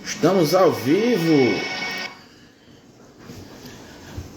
Estamos ao vivo.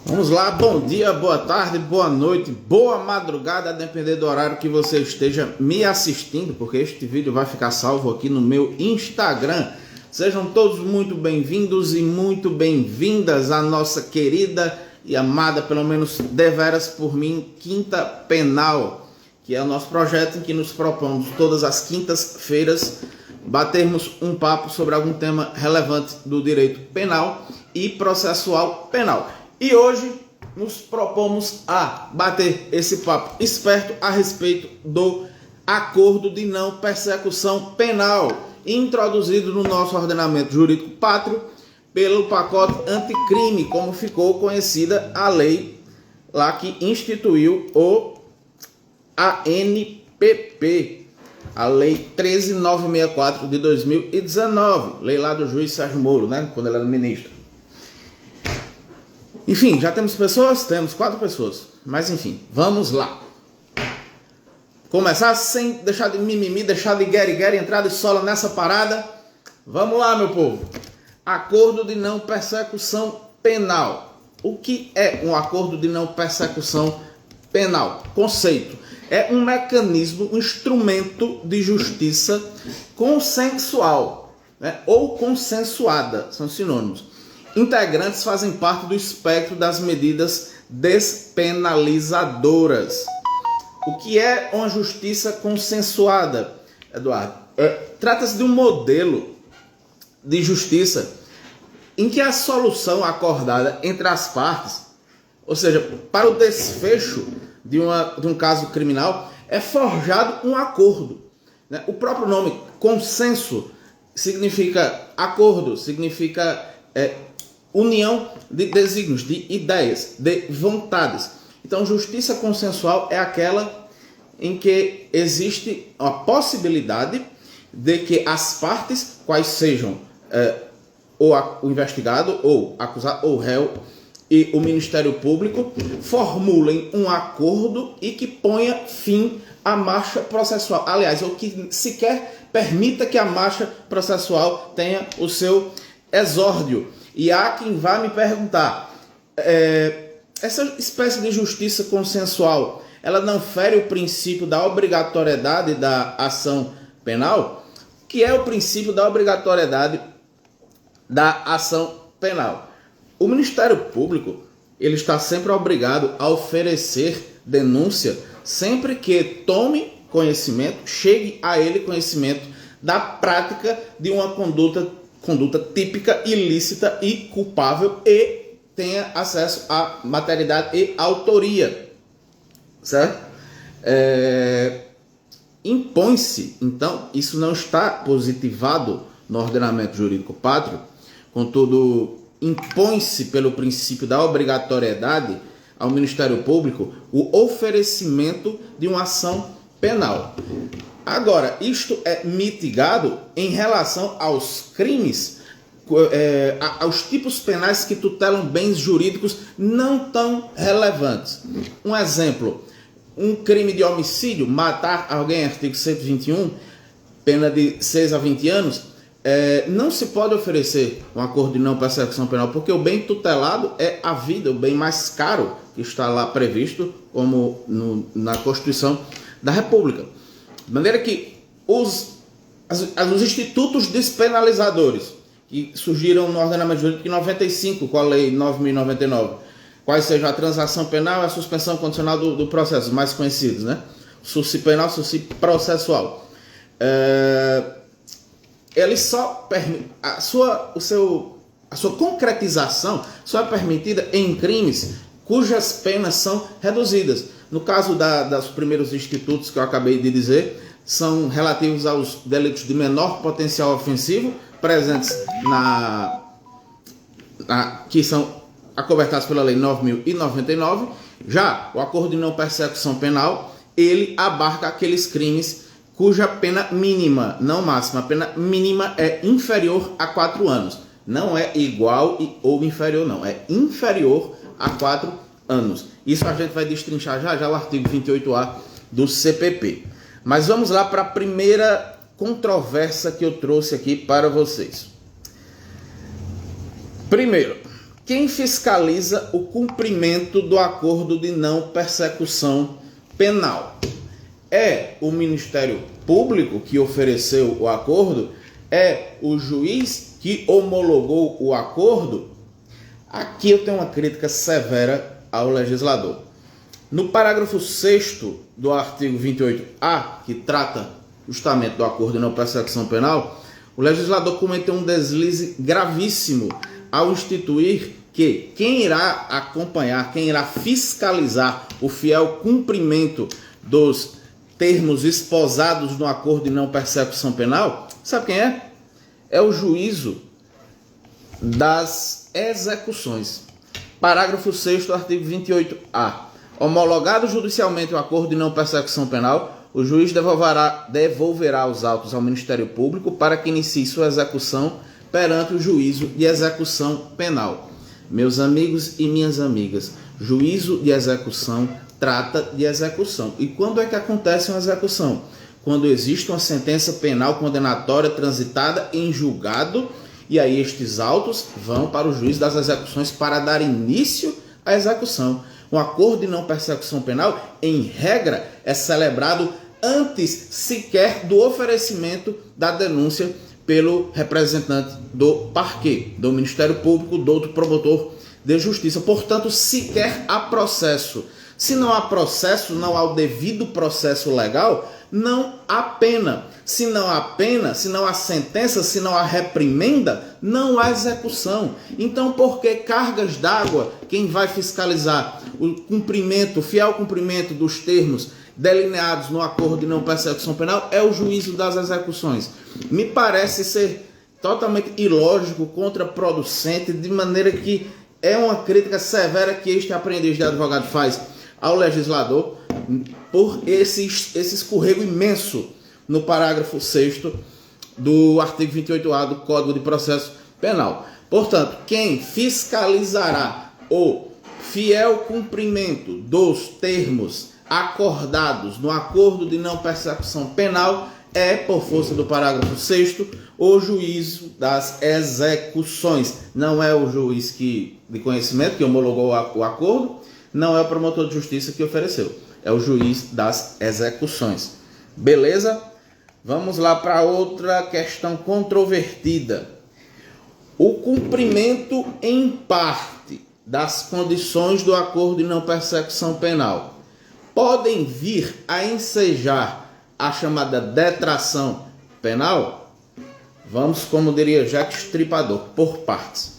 Vamos lá, bom dia, boa tarde, boa noite, boa madrugada, a depender do horário que você esteja me assistindo, porque este vídeo vai ficar salvo aqui no meu Instagram. Sejam todos muito bem-vindos e muito bem-vindas à nossa querida e amada, pelo menos deveras por mim, Quinta Penal, que é o nosso projeto em que nos propomos todas as quintas-feiras batermos um papo sobre algum tema relevante do direito penal e processual penal. E hoje nos propomos a bater esse papo esperto a respeito do acordo de não persecução penal, introduzido no nosso ordenamento jurídico pátrio pelo pacote anticrime, como ficou conhecida a lei lá que instituiu o ANPP, a lei 13.964 de 2019, lei lá do juiz Sérgio Moro, né, quando ele era ministro. Enfim, já temos pessoas? Temos 4 pessoas. Mas enfim, vamos lá. Começar sem deixar de mimimi, deixar de guerre, entrar de sola nessa parada. Vamos lá, meu povo. Acordo de não persecução penal. O que é um acordo de não persecução penal? Conceito. É um mecanismo, um instrumento de justiça consensual, né? Ou consensuada, são sinônimos. Integrantes fazem parte do espectro das medidas despenalizadoras. O que é uma justiça consensuada, Eduardo? Trata-se de um modelo de justiça em que a solução acordada entre as partes, ou seja, para o desfecho de um caso criminal, é forjado um acordo, né? O próprio nome, consenso, significa acordo, significa união de desígnios, de ideias, de vontades. Então, justiça consensual é aquela em que existe a possibilidade de que as partes, quais sejam ou o investigado, ou acusado, ou réu, e o Ministério Público, formulem um acordo e que ponha fim à marcha processual. Aliás, ou que sequer permita que a marcha processual tenha o seu exórdio. E há quem vá me perguntar, essa espécie de justiça consensual, ela não fere o princípio da obrigatoriedade da ação penal? O que é o princípio da obrigatoriedade da ação penal? O Ministério Público, ele está sempre obrigado a oferecer denúncia sempre que tome conhecimento, chegue a ele conhecimento da prática de uma conduta típica, ilícita e culpável e tenha acesso à materialidade e autoria, certo? Impõe-se, então, isso não está positivado no ordenamento jurídico pátrio, contudo, impõe-se pelo princípio da obrigatoriedade ao Ministério Público o oferecimento de uma ação penal. Agora, isto é mitigado em relação aos crimes, aos tipos penais que tutelam bens jurídicos não tão relevantes. Um exemplo, um crime de homicídio, matar alguém, artigo 121, pena de 6 a 20 anos, não se pode oferecer um acordo de não persecução penal, porque o bem tutelado é a vida, o bem mais caro que está lá previsto como na Constituição da República. De maneira que os institutos despenalizadores que surgiram no ordenamento jurídico em 95, com a lei 9.099, quais sejam a transação penal e a suspensão condicional do processo, mais conhecidos, né? Susci penal, susci processual. Ele só permite a sua concretização só é permitida em crimes cujas penas são reduzidas. No caso dos primeiros institutos que eu acabei de dizer, são relativos aos delitos de menor potencial ofensivo, presentes que são acobertados pela Lei 9.099. Já o acordo de não persecução penal, ele abarca aqueles crimes cuja pena mínima, não máxima, a pena mínima é inferior a 4 anos. Não é igual ou inferior, não. É inferior a 4 anos. Isso a gente vai destrinchar já o artigo 28A do CPP. Mas vamos lá para a primeira controvérsia que eu trouxe aqui para vocês. Primeiro, quem fiscaliza o cumprimento do acordo de não persecução penal? É o Ministério Público que ofereceu o acordo? É o juiz que homologou o acordo? Aqui eu tenho uma crítica severa ao legislador. No parágrafo 6º do artigo 28A, que trata justamente do acordo de não persecução penal, o legislador cometeu um deslize gravíssimo ao instituir que quem irá acompanhar, quem irá fiscalizar o fiel cumprimento dos termos esposados no acordo de não persecução penal, sabe quem é? É o juízo das execuções. Parágrafo 6º do artigo 28A. Homologado judicialmente o acordo de não persecução penal, o juiz devolverá os autos ao Ministério Público para que inicie sua execução perante o juízo de execução penal. Meus amigos e minhas amigas, juízo de execução trata de execução. E quando é que acontece uma execução? Quando existe uma sentença penal condenatória transitada em julgado, e aí estes autos vão para o juiz das execuções para dar início à execução. Um acordo de não persecução penal, em regra, é celebrado antes sequer do oferecimento da denúncia pelo representante do parquê, do Ministério Público, do promotor de justiça. Portanto, sequer há processo. Se não há processo, não há o devido processo legal, não há pena. Se não há pena, se não há sentença, se não há reprimenda, não há execução. Então, por que cargas d'água? Quem vai fiscalizar o cumprimento, o fiel cumprimento dos termos delineados no acordo de não persecução penal é o juízo das execuções. Me parece ser totalmente ilógico, contraproducente, de maneira que é uma crítica severa que este aprendiz de advogado faz ao legislador por esse escorrego imenso no parágrafo 6º do artigo 28A do Código de Processo Penal. Portanto, quem fiscalizará o fiel cumprimento dos termos acordados no acordo de não persecução penal é, por força do parágrafo 6º, o juízo das execuções. Não é o juiz de conhecimento que homologou o acordo, não é o promotor de justiça que ofereceu, é o juiz das execuções. Beleza? Vamos lá para outra questão controvertida. O cumprimento em parte das condições do acordo de não persecução penal podem vir a ensejar a chamada detração penal? Vamos, como diria Jack Stripador, por partes.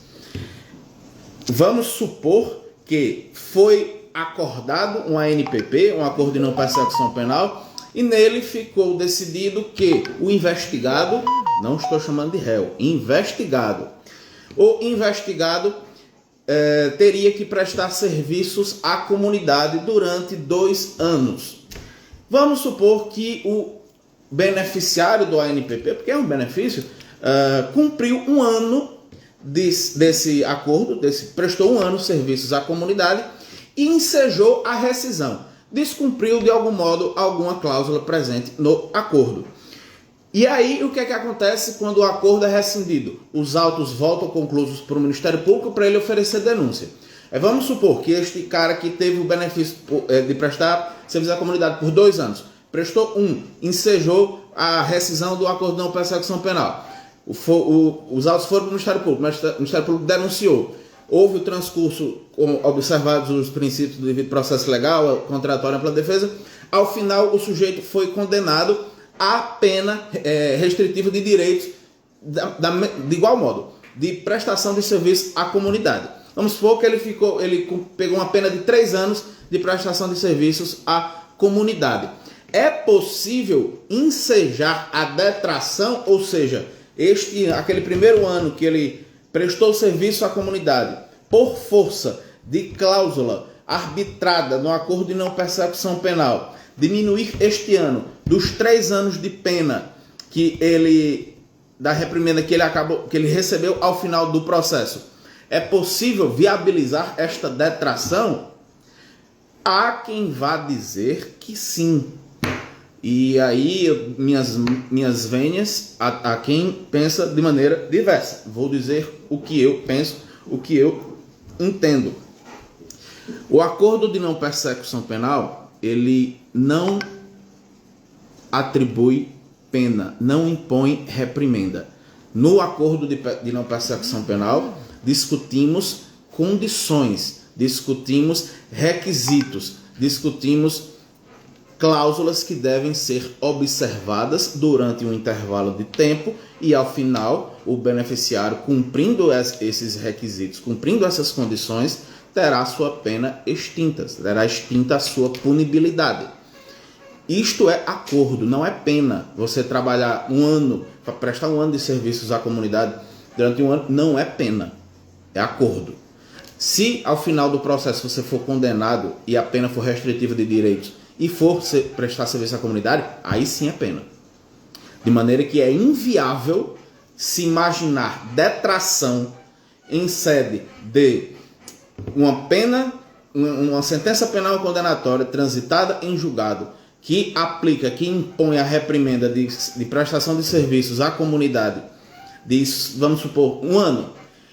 Vamos supor que foi acordado um ANPP, um acordo de não persecução penal, e nele ficou decidido que o investigado, não estou chamando de réu, investigado, o investigado teria que prestar serviços à comunidade durante 2 anos. Vamos supor que o beneficiário do ANPP, porque é um benefício, cumpriu 1 ano desse acordo, prestou 1 ano de serviços à comunidade e ensejou a rescisão. Descumpriu de algum modo alguma cláusula presente no acordo. E aí o que é que acontece quando o acordo é rescindido? Os autos voltam conclusos para o Ministério Público para ele oferecer denúncia. Vamos supor que este cara que teve o benefício de prestar serviço à comunidade por 2 anos, prestou 1, ensejou a rescisão do acordo de não persecução penal. Os autos foram para o Ministério Público, mas o Ministério Público denunciou. Houve o transcurso, observados os princípios do devido processo legal, contratório e ampla defesa. Ao final, o sujeito foi condenado à pena restritiva de direitos de igual modo, de prestação de serviço à comunidade. Vamos supor que ele pegou uma pena de 3 anos de prestação de serviços à comunidade. É possível ensejar a detração, ou seja, aquele primeiro ano que ele prestou serviço à comunidade, por força de cláusula arbitrada no acordo de não persecução penal, diminuir este ano dos 3 anos de pena da reprimenda que ele recebeu ao final do processo, é possível viabilizar esta detração? Há quem vá dizer que sim. E aí minhas vênias a quem pensa de maneira diversa. Vou dizer o que eu penso, o que eu entendo. O acordo de não persecução penal, ele não atribui pena, não impõe reprimenda. No acordo de não persecução penal, discutimos condições, discutimos requisitos, discutimos cláusulas que devem ser observadas durante um intervalo de tempo e, ao final, o beneficiário, cumprindo esses requisitos, cumprindo essas condições, terá sua pena extinta, terá extinta a sua punibilidade. Isto é acordo, não é pena. Você trabalhar um ano, para prestar um ano de serviços à comunidade durante um ano, não é pena, é acordo. Se ao final do processo você for condenado e a pena for restritiva de direitos e for prestar serviço à comunidade, aí sim é pena. De maneira que é inviável se imaginar detração em sede de uma pena, uma sentença penal condenatória transitada em julgado que aplica, que impõe a reprimenda de prestação de serviços à comunidade de, vamos supor, um ano,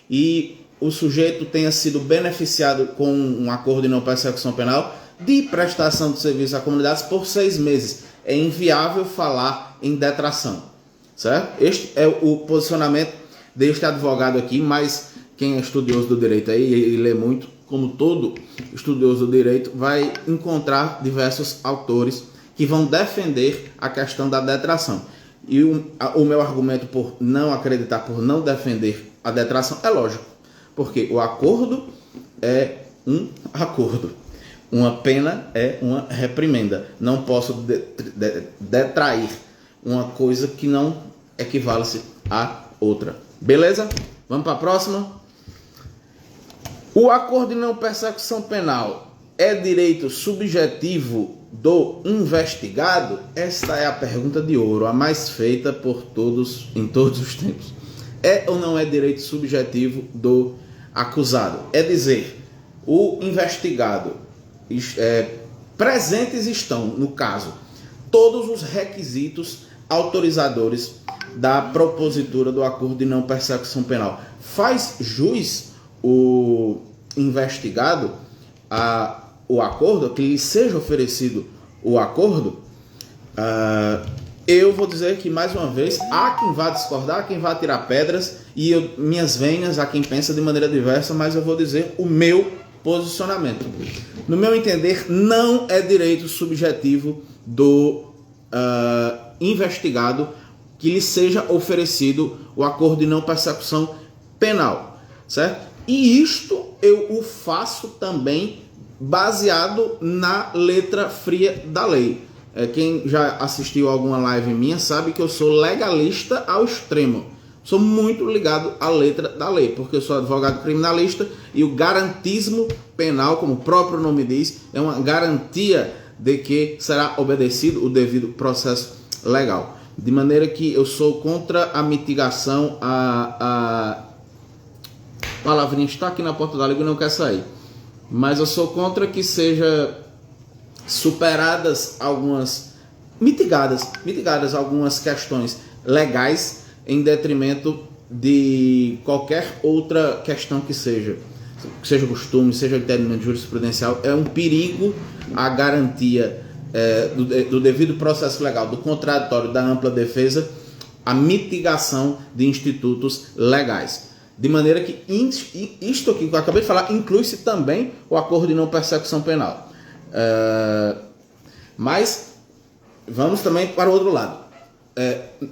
e o sujeito tenha sido beneficiado com um acordo de não persecução penal de prestação de serviço à comunidade por 6 meses. É inviável falar em detração, certo? Este é o posicionamento deste advogado aqui, mas quem é estudioso do direito aí e lê muito, como todo estudioso do direito, vai encontrar diversos autores que vão defender a questão da detração. E o meu argumento por não acreditar, por não defender a detração, é lógico, porque o acordo é um acordo. Uma pena é uma reprimenda. Não posso detrair uma coisa que não equivale-se a outra. Beleza? Vamos para a próxima. O acordo de não persecução penal é direito subjetivo do investigado? Esta é a pergunta de ouro, a mais feita por todos em todos os tempos. É ou não é direito subjetivo do acusado? É dizer, o investigado, presentes estão, no caso, todos os requisitos autorizadores da propositura do acordo de não persecução penal. Faz jus o investigado o acordo, que lhe seja oferecido o acordo? Eu vou dizer que, mais uma vez, há quem vá discordar, quem vá tirar pedras, e minhas venhas, há quem pensa de maneira diversa, mas eu vou dizer o meu posicionamento. No meu entender, não é direito subjetivo do investigado que lhe seja oferecido o acordo de não persecução penal, certo? E isto eu o faço também baseado na letra fria da lei. Quem já assistiu a alguma live minha sabe que eu sou legalista ao extremo. Sou muito ligado à letra da lei, porque eu sou advogado criminalista e o garantismo penal, como o próprio nome diz, é uma garantia de que será obedecido o devido processo legal. De maneira que eu sou contra a mitigação, a palavrinha está aqui na porta da língua e não quer sair. Mas eu sou contra que seja superadas algumas, mitigadas algumas questões legais em detrimento de qualquer outra questão que seja costume, seja entendimento jurisprudencial. É um perigo a garantia do devido processo legal, do contraditório, da ampla defesa, a mitigação de institutos legais. De maneira que isto aqui que eu acabei de falar inclui-se também o acordo de não persecução penal. Mas vamos também para o outro lado.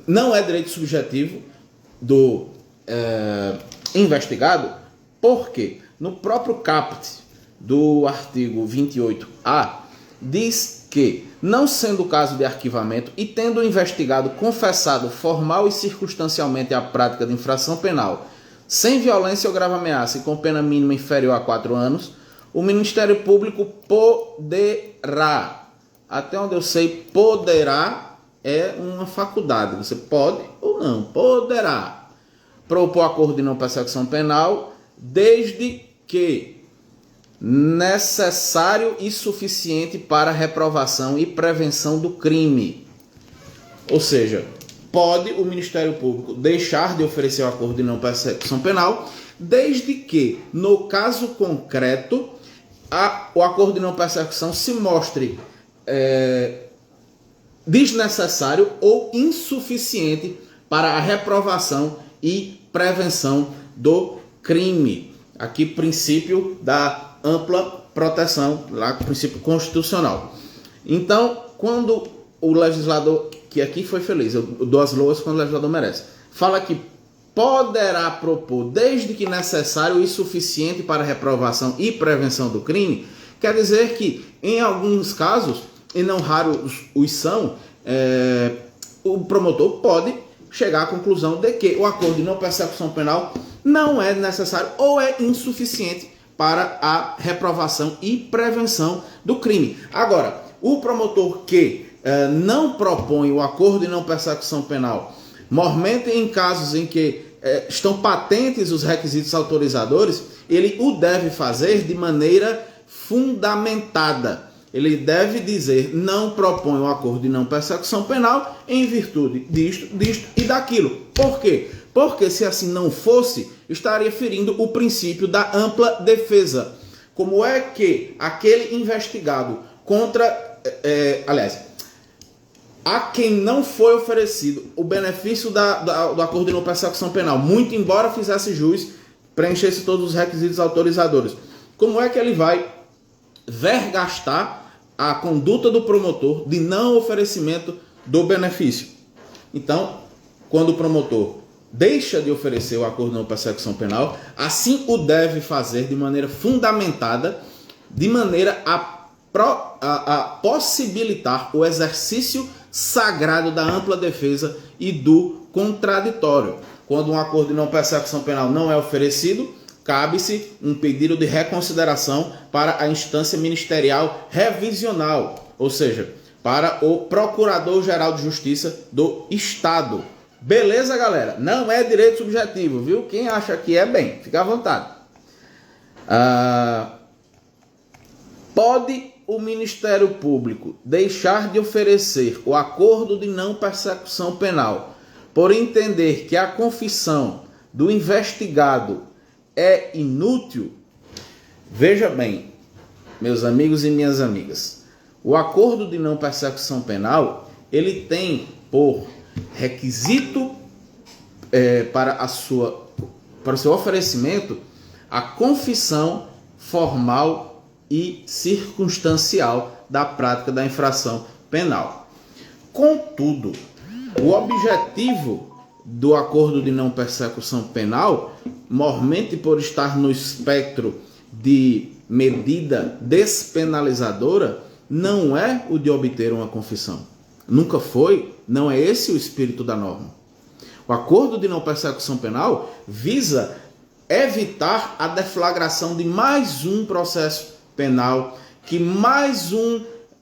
Não é direito subjetivo do investigado, porque no próprio caput do artigo 28A diz que, não sendo o caso de arquivamento e tendo o investigado confessado formal e circunstancialmente a prática de infração penal sem violência ou grave ameaça e com pena mínima inferior a 4 anos, o Ministério Público poderá até onde eu sei, poderá é uma faculdade. Você pode ou não, poderá propor acordo de não persecução penal, desde que necessário e suficiente para reprovação e prevenção do crime. Ou seja, pode o Ministério Público deixar de oferecer o acordo de não persecução penal, desde que, no caso concreto, o acordo de não persecução se mostre desnecessário ou insuficiente para a reprovação e prevenção do crime. Aqui, princípio da ampla proteção, lá princípio constitucional. Então, quando o legislador, que aqui foi feliz, eu dou as loas quando o legislador merece, fala que poderá propor, desde que necessário e suficiente para reprovação e prevenção do crime, quer dizer que, em alguns casos, e não raros os são, o promotor pode chegar à conclusão de que o acordo de não persecução penal não é necessário ou é insuficiente para a reprovação e prevenção do crime. Agora, o promotor que não propõe o acordo de não persecução penal, mormente em casos em que estão patentes os requisitos autorizadores, ele o deve fazer de maneira fundamentada. Ele deve dizer, não propõe o acordo de não persecução penal em virtude disto e daquilo. Por quê? Porque se assim não fosse, estaria ferindo o princípio da ampla defesa. Como é que aquele investigado contra... a quem não foi oferecido o benefício do acordo de não persecução penal, muito embora fizesse jus, preenchesse todos os requisitos autorizadores, como é que ele vai vergastar a conduta do promotor de não oferecimento do benefício? Então, quando o promotor deixa de oferecer o acordo de não persecução penal, assim o deve fazer de maneira fundamentada, de maneira a possibilitar o exercício sagrado da ampla defesa e do contraditório. Quando um acordo de não persecução penal não é oferecido, cabe-se um pedido de reconsideração para a instância ministerial revisional, ou seja, para o Procurador-Geral de Justiça do Estado. Beleza, galera? Não é direito subjetivo, viu? Quem acha que é, bem, fica à vontade. Pode o Ministério Público deixar de oferecer o acordo de não persecução penal por entender que a confissão do investigado é inútil? Veja bem, meus amigos e minhas amigas, o acordo de não persecução penal, ele tem por requisito para o seu oferecimento a confissão formal e circunstancial da prática da infração penal. Contudo, o objetivo do acordo de não persecução penal, mormente por estar no espectro de medida despenalizadora, não é o de obter uma confissão. Nunca foi, não é esse o espírito da norma. O acordo de não persecução penal visa evitar a deflagração de mais um processo penal, que mais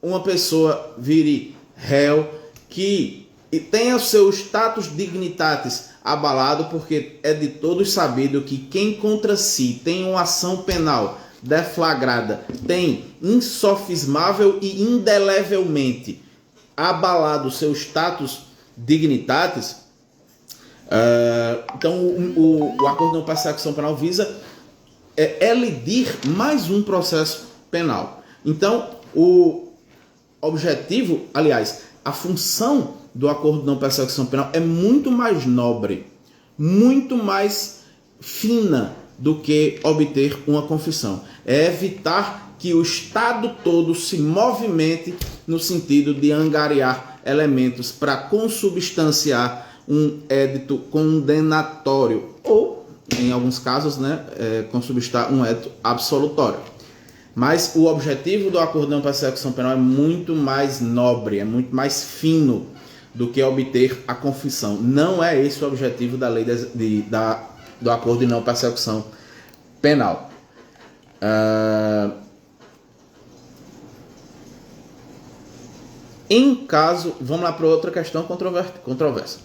uma pessoa vire réu, que tenha o seu status dignitatis abalado, porque é de todos sabido que quem contra si tem uma ação penal deflagrada tem insofismável e indelevelmente abalado o seu status dignitatis. Então o acordo de não persecução penal visa elidir mais um processo penal. Então o objetivo, aliás, a função do acordo de não persecução penal é muito mais nobre, muito mais fina do que obter uma confissão. É evitar que o Estado todo se movimente no sentido de angariar elementos para consubstanciar um édito condenatório ou, em alguns casos, consubstar um édito absolutório. Mas o objetivo do acordo de não persecução penal é muito mais nobre, é muito mais fino do que obter a confissão. Não é esse o objetivo da lei do acordo de não persecução penal. Em caso, vamos lá para outra questão controversa.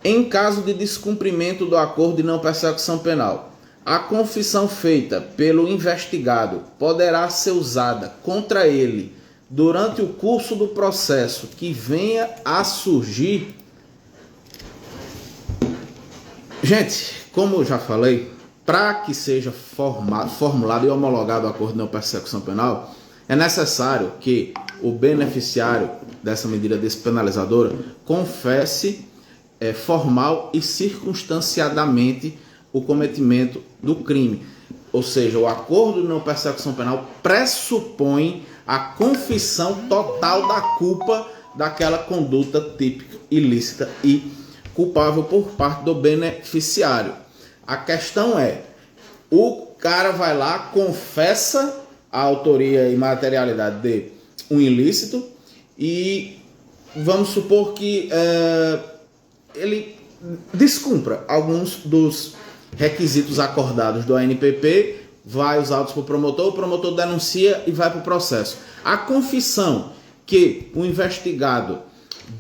Em caso de descumprimento do acordo de não persecução penal, a confissão feita pelo investigado poderá ser usada contra ele durante o curso do processo que venha a surgir. Gente, como eu já falei, para que seja formulado e homologado o acordo de não persecução penal, é necessário que o beneficiário dessa medida despenalizadora confesse formal e circunstanciadamente o cometimento do crime. Ou seja, o acordo de não persecução penal pressupõe a confissão total da culpa daquela conduta típica, ilícita e culpável por parte do beneficiário. A questão é, o cara vai lá, confessa a autoria e materialidade de um ilícito e vamos supor que ele descumpra alguns dos requisitos acordados do ANPP, vai os autos para o promotor denuncia e vai para o processo. A confissão que o investigado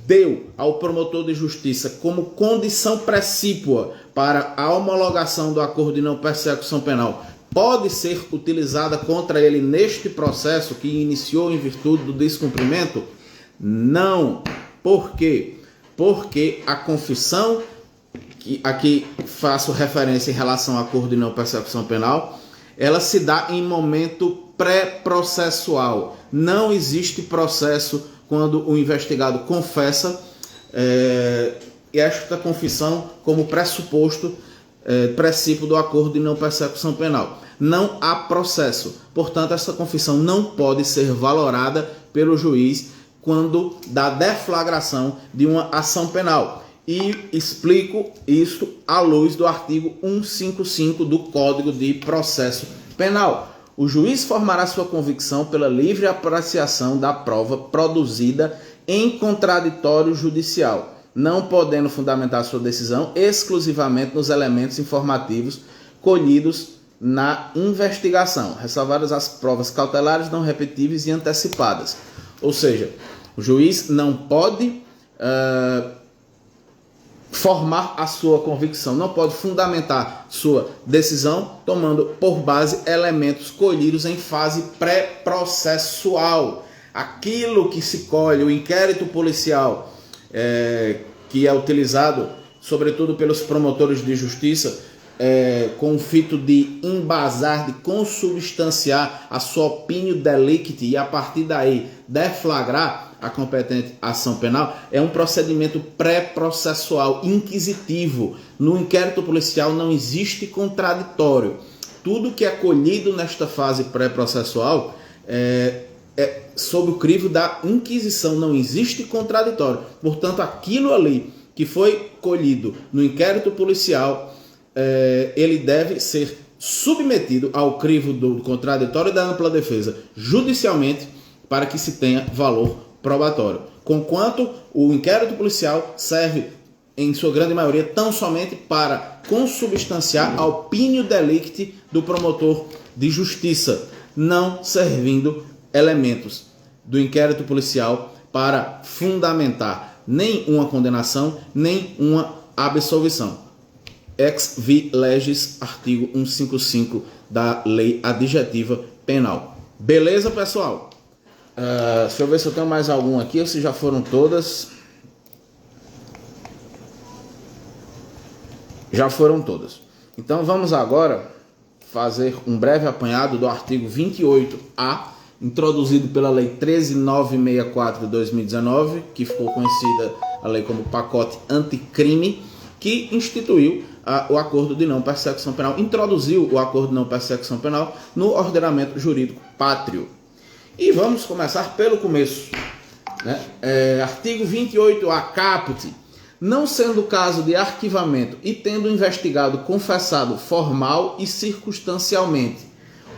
deu ao promotor de justiça como condição precípua para a homologação do acordo de não persecução penal pode ser utilizada contra ele neste processo que iniciou em virtude do descumprimento? Não. Por quê? Porque a confissão, que aqui faço referência em relação ao acordo de não persecução penal, ela se dá em momento pré-processual. Não existe processo quando o investigado confessa esta confissão como pressuposto princípio do acordo de não persecução penal. Não há processo. Portanto, essa confissão não pode ser valorada pelo juiz quando da deflagração de uma ação penal. E explico isso à luz do artigo 155 do Código de Processo Penal. O juiz formará sua convicção pela livre apreciação da prova produzida em contraditório judicial, não podendo fundamentar sua decisão exclusivamente nos elementos informativos colhidos na investigação, ressalvadas as provas cautelares não repetíveis e antecipadas. Ou seja, o juiz não pode formar a sua convicção, não pode fundamentar sua decisão tomando por base elementos colhidos em fase pré-processual. Aquilo que se colhe, o inquérito policial que é utilizado sobretudo pelos promotores de justiça com o fito de embasar, de consubstanciar a sua opinião delicti e a partir daí deflagrar a competente ação penal, é um procedimento pré-processual inquisitivo. No inquérito policial não existe contraditório. Tudo que é colhido nesta fase pré-processual é sob o crivo da inquisição, não existe contraditório. Portanto, aquilo ali que foi colhido no inquérito policial, ele deve ser submetido ao crivo do contraditório e da ampla defesa judicialmente para que se tenha valor probatório. Conquanto o inquérito policial serve, em sua grande maioria, tão somente para consubstanciar a opinião delicti do promotor de justiça, não servindo elementos do inquérito policial para fundamentar nem uma condenação, nem uma absolvição. Ex vi legis, artigo 155 da Lei Adjetiva Penal. Beleza, pessoal? Deixa eu ver se eu tenho mais algum aqui, ou se já foram todas. Já foram todas. Então vamos agora fazer um breve apanhado do artigo 28A, introduzido pela Lei 13.964 de 2019, que ficou conhecida a lei como pacote anticrime, que instituiu o acordo de não persecução penal, introduziu o acordo de não persecução penal no ordenamento jurídico pátrio. E vamos começar pelo começo. Artigo 28A, caput. Não sendo caso de arquivamento e tendo o investigado confessado formal e circunstancialmente.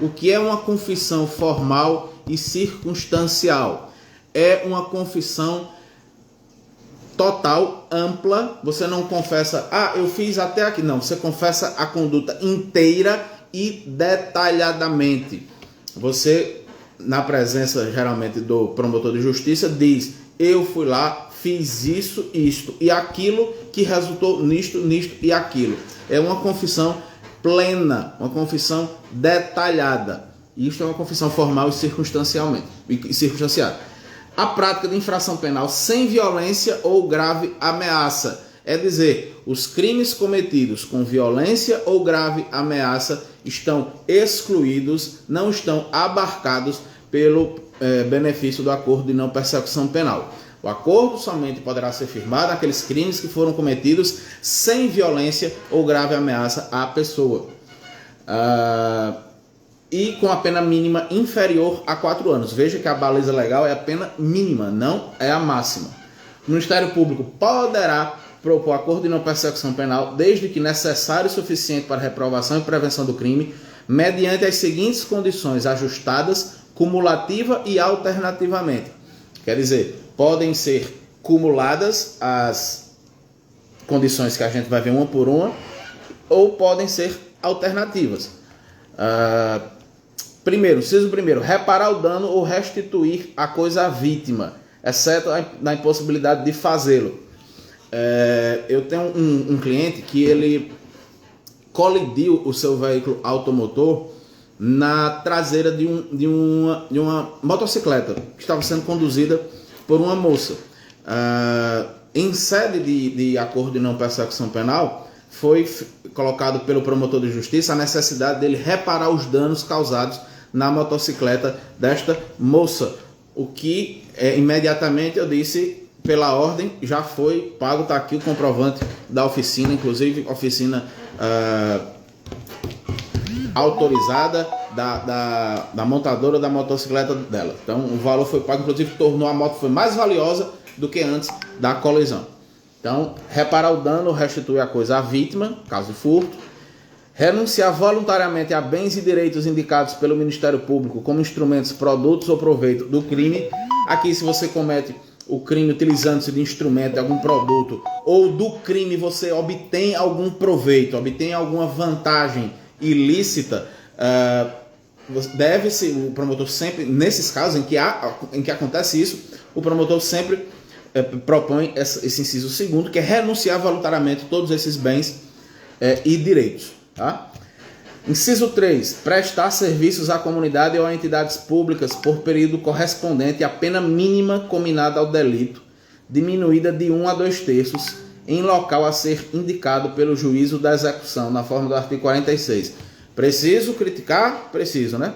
O que é uma confissão formal e circunstancial? É uma confissão total, ampla. Você não confessa, eu fiz até aqui. Não, você confessa a conduta inteira e detalhadamente. Você, na presença geralmente do promotor de justiça, diz: eu fui lá, fiz isso, isto e aquilo que resultou nisto, nisto e aquilo. É uma confissão plena, uma confissão detalhada. Isto é uma confissão formal e circunstanciada. A prática de infração penal sem violência ou grave ameaça. É dizer, os crimes cometidos com violência ou grave ameaça estão excluídos, não estão abarcados pelo benefício do acordo de não persecução penal. O acordo somente poderá ser firmado naqueles crimes que foram cometidos sem violência ou grave ameaça à pessoa. E com a pena mínima inferior a 4 anos. Veja que a baliza legal é a pena mínima, não é a máxima. O Ministério Público poderá propor acordo de não persecução penal, desde que necessário e suficiente para reprovação e prevenção do crime, mediante as seguintes condições ajustadas, cumulativa e alternativamente. Quer dizer, podem ser cumuladas as condições que a gente vai ver uma por uma, ou podem ser alternativas. Primeiro, reparar o dano ou restituir a coisa à vítima, exceto na impossibilidade de fazê-lo. Eu tenho um cliente que ele colidiu o seu veículo automotor na traseira de uma motocicleta que estava sendo conduzida por uma moça. Em sede de acordo de não persecução penal, foi colocado pelo promotor de justiça a necessidade dele reparar os danos causados na motocicleta desta moça, o que imediatamente eu disse, pela ordem, já foi pago, está aqui o comprovante da oficina, inclusive oficina autorizada da montadora da motocicleta dela. Então o valor foi pago, inclusive tornou a moto foi mais valiosa do que antes da colisão. Então, reparar o dano, restituir a coisa à vítima, caso de furto, renunciar voluntariamente a bens e direitos indicados pelo Ministério Público como instrumentos, produtos ou proveito do crime. Aqui, se você comete o crime utilizando-se de instrumento, de algum produto, ou do crime você obtém algum proveito, obtém alguma vantagem ilícita, deve-se, o promotor sempre, nesses casos em que acontece isso, o promotor sempre propõe esse inciso segundo, que é renunciar voluntariamente todos esses bens e direitos. Tá? Inciso 3. Prestar serviços à comunidade ou a entidades públicas por período correspondente à pena mínima combinada ao delito, diminuída de 1 a 2/3, em local a ser indicado pelo juízo da execução, na forma do artigo 46. Preciso criticar? Preciso, né?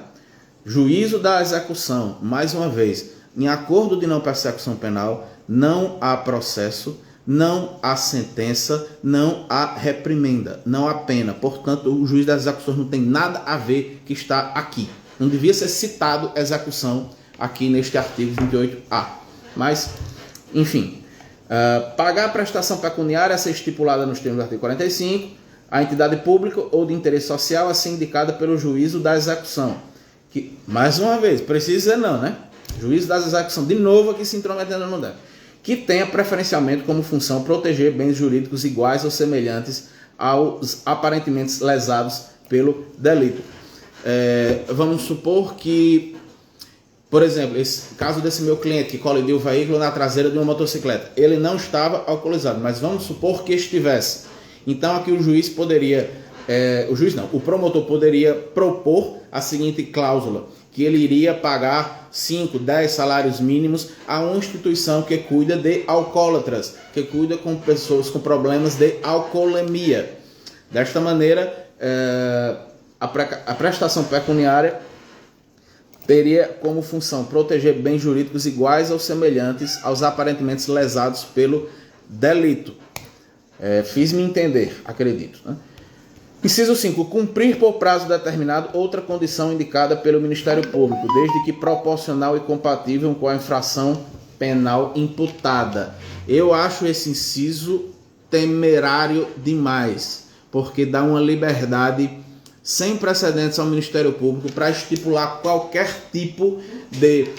Juízo da execução, mais uma vez, em acordo de não persecução penal, não há processo, não há sentença, não há reprimenda, não há pena. Portanto, o juiz das execuções não tem nada a ver que está aqui. Não devia ser citado execução aqui neste artigo 28A. Mas, enfim, pagar a prestação pecuniária a ser estipulada nos termos do artigo 45, a entidade pública ou de interesse social a ser indicada pelo juízo da execução. Que, mais uma vez, precisa dizer não, né? Juízo das execuções, de novo aqui se intrometendo no débito. Que tenha preferencialmente como função proteger bens jurídicos iguais ou semelhantes aos aparentemente lesados pelo delito. Vamos supor que, por exemplo, esse caso desse meu cliente que colidiu o veículo na traseira de uma motocicleta, ele não estava alcoolizado, mas vamos supor que estivesse. Então aqui o juiz poderia, o promotor poderia propor a seguinte cláusula, que ele iria pagar 5, 10 salários mínimos a uma instituição que cuida de alcoólatras, que cuida com pessoas com problemas de alcoolemia. Desta maneira, a prestação pecuniária teria como função proteger bens jurídicos iguais ou semelhantes aos aparentemente lesados pelo delito. Fiz-me entender, acredito, né? Inciso 5. Cumprir por prazo determinado outra condição indicada pelo Ministério Público, desde que proporcional e compatível com a infração penal imputada. Eu acho esse inciso temerário demais, porque dá uma liberdade sem precedentes ao Ministério Público para estipular qualquer tipo de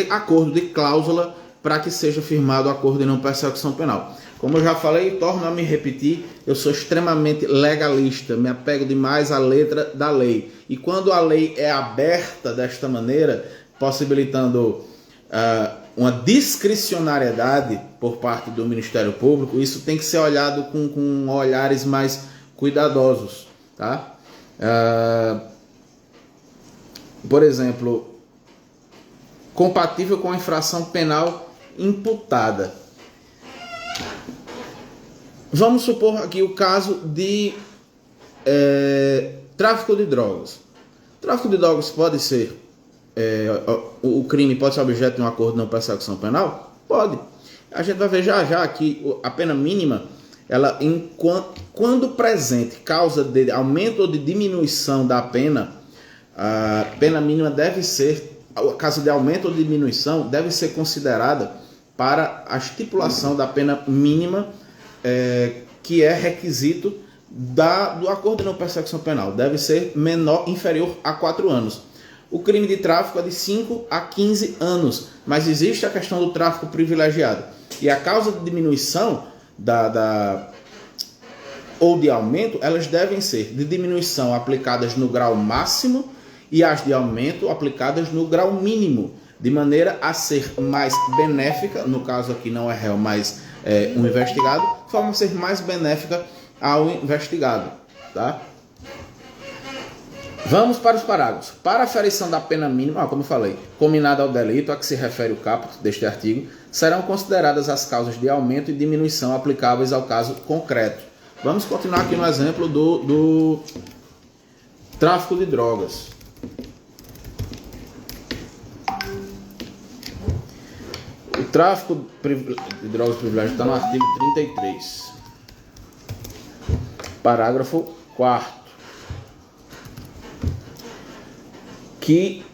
acordo, de cláusula, para que seja firmado o acordo de não persecução penal. Como eu já falei, torno a me repetir, eu sou extremamente legalista, me apego demais à letra da lei. E quando a lei é aberta desta maneira, possibilitando uma discricionariedade por parte do Ministério Público, isso tem que ser olhado com olhares mais cuidadosos, tá? Por exemplo, compatível com a infração penal imputada. Vamos supor aqui o caso de tráfico de drogas. Tráfico de drogas pode ser, o crime pode ser objeto de um acordo de não persecução penal? Pode. A gente vai ver já que a pena mínima, ela, quando presente causa de aumento ou de diminuição da pena, a pena mínima deve ser, caso de aumento ou diminuição, deve ser considerada para a estipulação da pena mínima, que é requisito do acordo de não persecução penal. Deve ser inferior a 4 anos. O crime de tráfico é de 5 a 15 anos, mas existe a questão do tráfico privilegiado. E a causa de diminuição ou de aumento, elas devem ser de diminuição aplicadas no grau máximo e as de aumento aplicadas no grau mínimo, de maneira a ser mais benéfica, no caso aqui não é réu, mas um investigado, de forma a ser mais benéfica ao investigado, tá? Vamos para os parágrafos. Para a aferição da pena mínima, como eu falei, combinada ao delito a que se refere o caput deste artigo, serão consideradas as causas de aumento e diminuição aplicáveis ao caso concreto. Vamos continuar aqui no exemplo do tráfico de drogas. O tráfico de drogas privilegiado está no artigo 33. Parágrafo 4º. Que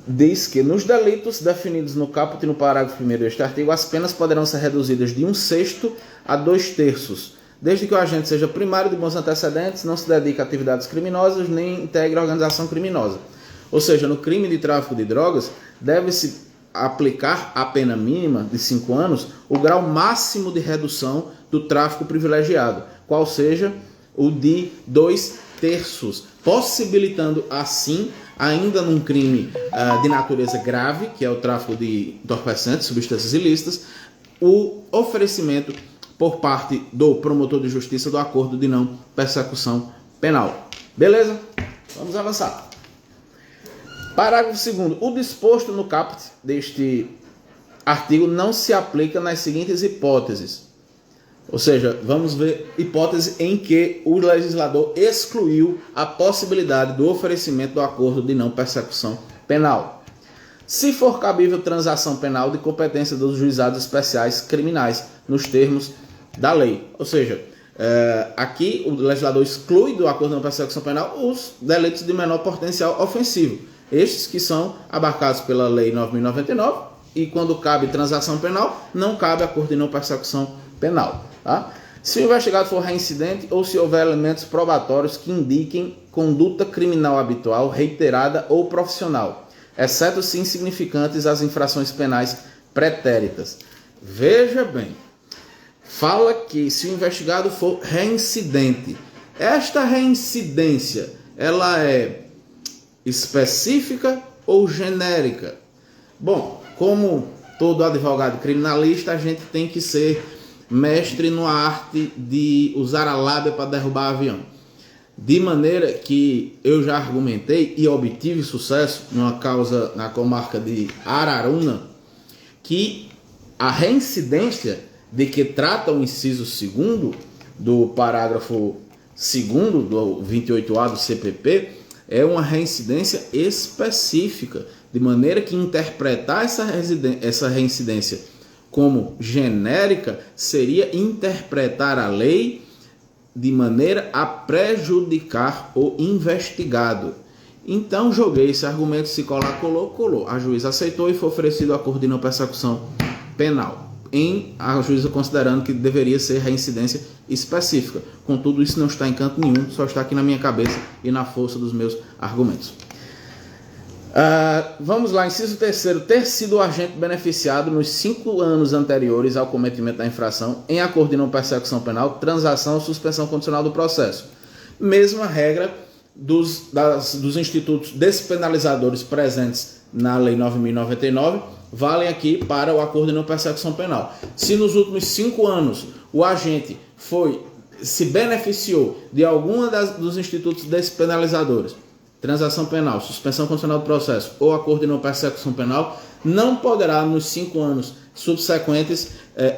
diz que nos delitos definidos no caput e no parágrafo 1º deste artigo, as penas poderão ser reduzidas de 1/6 a 2/3, desde que o agente seja primário de bons antecedentes, não se dedique a atividades criminosas, nem integre a organização criminosa. Ou seja, no crime de tráfico de drogas, deve-se aplicar a pena mínima de 5 anos, o grau máximo de redução do tráfico privilegiado, qual seja o de 2/3, possibilitando assim, ainda num crime de natureza grave, que é o tráfico de entorpecentes, substâncias ilícitas, o oferecimento por parte do promotor de justiça do acordo de não persecução penal. Beleza? Vamos avançar. Parágrafo 2º. O disposto no caput deste artigo não se aplica nas seguintes hipóteses. Ou seja, vamos ver hipótese em que o legislador excluiu a possibilidade do oferecimento do acordo de não persecução penal. Se for cabível transação penal de competência dos juizados especiais criminais, nos termos da lei. Ou seja, aqui o legislador exclui do acordo de não persecução penal os delitos de menor potencial ofensivo. Estes que são abarcados pela Lei 9.099 e quando cabe transação penal, não cabe acordo de não persecução penal. Tá? Se o investigado for reincidente ou se houver elementos probatórios que indiquem conduta criminal habitual, reiterada ou profissional, exceto se insignificantes as infrações penais pretéritas. Veja bem, fala que se o investigado for reincidente, esta reincidência ela é específica ou genérica? Bom, como todo advogado criminalista, a gente tem que ser mestre na arte de usar a lábia para derrubar avião. De maneira que eu já argumentei e obtive sucesso numa causa na comarca de Araruna, que a reincidência de que trata o inciso 2º do parágrafo 2º do 28A do CPP é uma reincidência específica, de maneira que interpretar essa reincidência como genérica seria interpretar a lei de maneira a prejudicar o investigado. Então joguei esse argumento, se colar, colou. A juíza aceitou e foi oferecido o acordo de não persecução penal. A juíza considerando que deveria ser reincidência específica. Contudo, isso não está em canto nenhum, só está aqui na minha cabeça e na força dos meus argumentos. Vamos lá, inciso 3º, ter sido o agente beneficiado nos 5 anos anteriores ao cometimento da infração em acordo de não persecução penal, transação ou suspensão condicional do processo. Mesma regra dos institutos despenalizadores presentes na Lei 9.099 valem aqui para o acordo de não persecução penal. Se nos últimos 5 anos o agente se beneficiou de alguma dos institutos despenalizadores, transação penal, suspensão condicional do processo ou acordo de não persecução penal, não poderá nos 5 anos subsequentes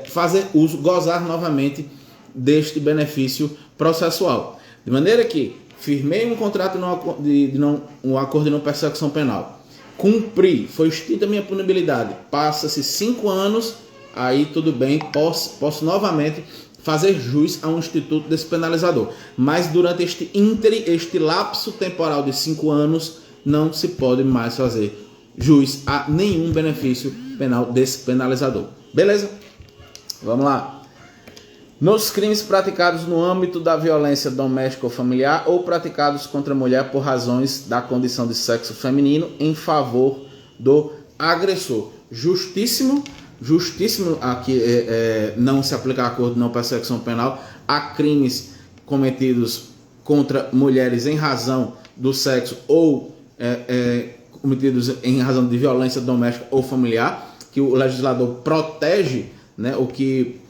fazer uso, gozar novamente deste benefício processual. De maneira que firmei um contrato um acordo de não persecução penal, cumpri, foi extinta a minha punibilidade, passa-se 5 anos, aí tudo bem, posso novamente fazer jus a um instituto despenalizador. Mas durante este lapso temporal de 5 anos, não se pode mais fazer jus a nenhum benefício penal despenalizador. Beleza? Vamos lá. Nos crimes praticados no âmbito da violência doméstica ou familiar ou praticados contra a mulher por razões da condição de sexo feminino em favor do agressor. Justíssimo aqui não se aplica acordo de não persecução penal a crimes cometidos contra mulheres em razão do sexo ou cometidos em razão de violência doméstica ou familiar, que o legislador protege, né, o que